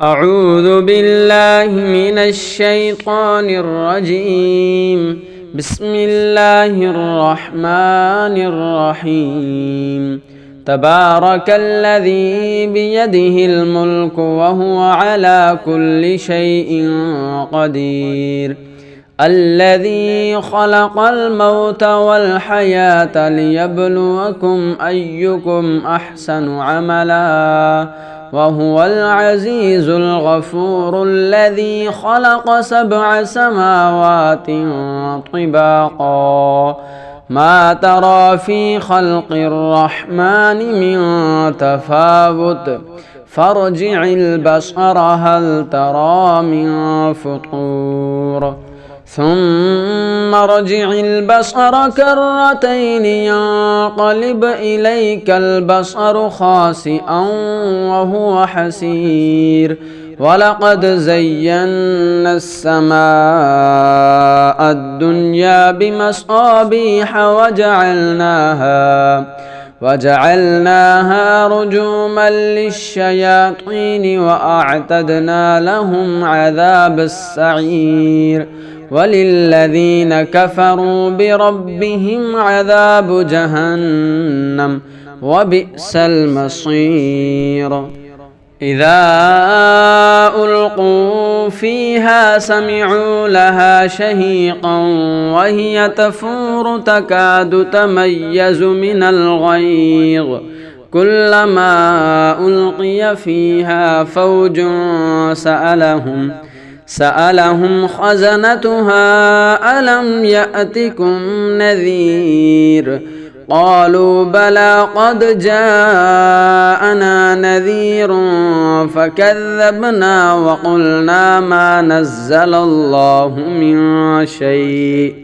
أعوذ بالله من الشيطان الرجيم. بسم الله الرحمن الرحيم. تبارك الذي بيده الملك وهو على كل شيء قدير. الذي خلق الموت والحياة ليبلوكم أيكم أحسن عملا وهو العزيز الغفور. الذي خلق 7 سماوات طباقا ما ترى في خلق الرحمن من تفاوت فارجع البصر هل ترى من فطور ثم ارجع البصر كرتين ينقلب إليك البصر خاسئا وهو حسير. ولقد زينا السماء الدنيا بمصابيح وجعلناها رجوما للشياطين وأعتدنا لهم عذاب السعير. وللذين كفروا بربهم عذاب جهنم وبئس المصير. إذا ألقوا فيها سمعوا لها شهيقا وهي تفور تكاد تميز من الغيظ. كلما ألقي فيها فوج سألهم خزنتها ألم يأتكم نذير. قالوا بلى قد جاءنا نذير فكذبنا وقلنا ما نزل الله من شيء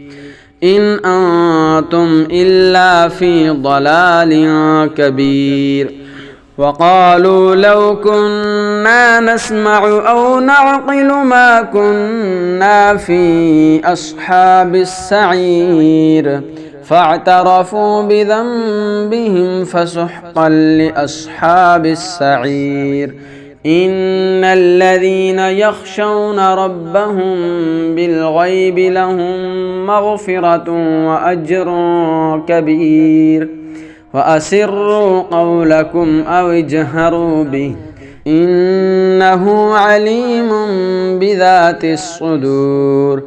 إن أنتم إلا في ضلال كبير. وقالوا لو كنا نسمع أو نعقل ما كنا في أصحاب السعير. فاعترفوا بذنبهم فسحقا لأصحاب السعير. إن الذين يخشون ربهم بالغيب لهم مغفرة وأجر كبير. وأسروا قولكم أو اجهروا به إنه عليم بذات الصدور.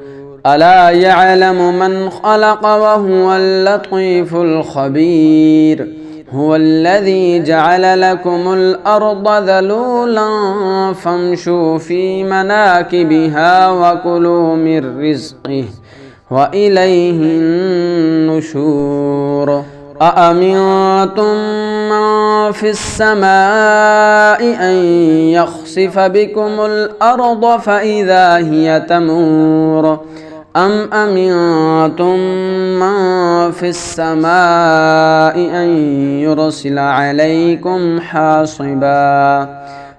ألا يعلم من خلق وهو اللطيف الخبير. هو الذي جعل لكم الأرض ذلولا فامشوا في مناكبها وكلوا من رزقه وإليه النشور. أأمنتم من في السماء أن يخسف بكم الأرض فإذا هي تمور أم أمنتم من في السماء أن يرسل عليكم حاصبا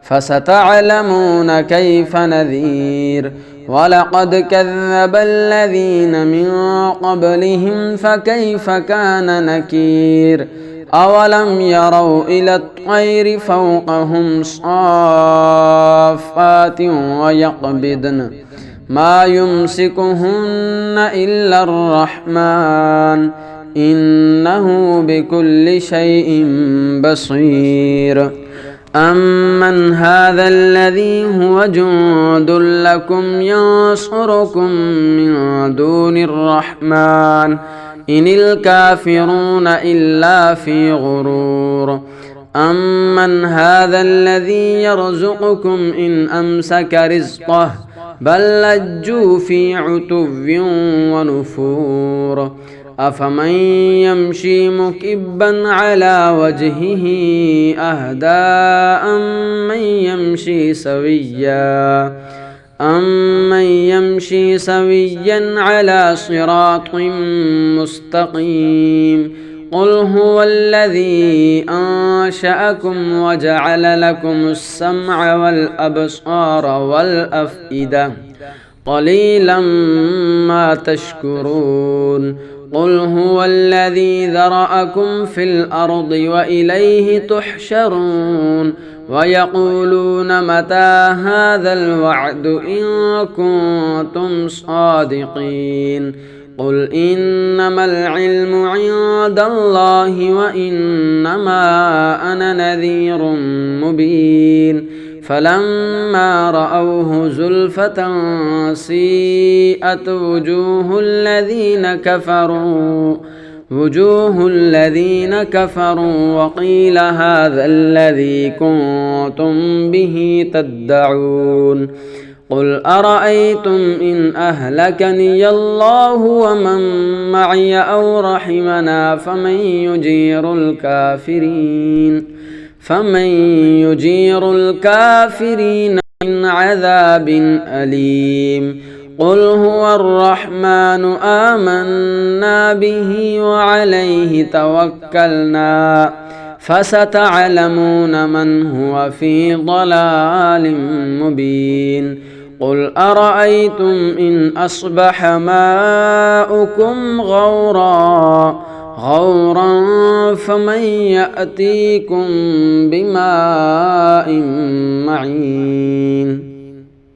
فستعلمون كيف نذير. ولقد كذب الذين من قبلهم فكيف كان نكير. أولم يروا إلى الطير فوقهم صافات ويقبضن ما يمسكهن إلا الرحمن إنه بكل شيء بصير. أمن هذا الذي هو جند لكم ينصركم من دون الرحمن إن الكافرون إلا في غرور. أمن هذا الذي يرزقكم إن أمسك رزقه بل لجوا في عتو ونفور. أفمن يمشي مكبا على وجهه أهدى أمن يمشي سويا على صراط مستقيم. قل هو الذي أنشأكم وجعل لكم السمع والأبصار والأفئدة قليلا ما تشكرون. قل هو الذي ذرأكم في الأرض وإليه تحشرون. ويقولون متى هذا الوعد إن كنتم صادقين قل إنما العلم عند الله وإنما أنا نذير مبين فلما رأوه زلفة سيئت وجوه الذين كفروا وقيل هذا الذي كنتم به تدعون قل أرأيتم إن أهلكني الله ومن معي أو رحمنا فمن يجير الكافرين من عذاب أليم قل هو الرحمن آمنا به وعليه توكلنا فستعلمون من هو في ضلال مبين قل أرأيتم إن أصبح ماؤكم غورا فمن يأتيكم بماء معين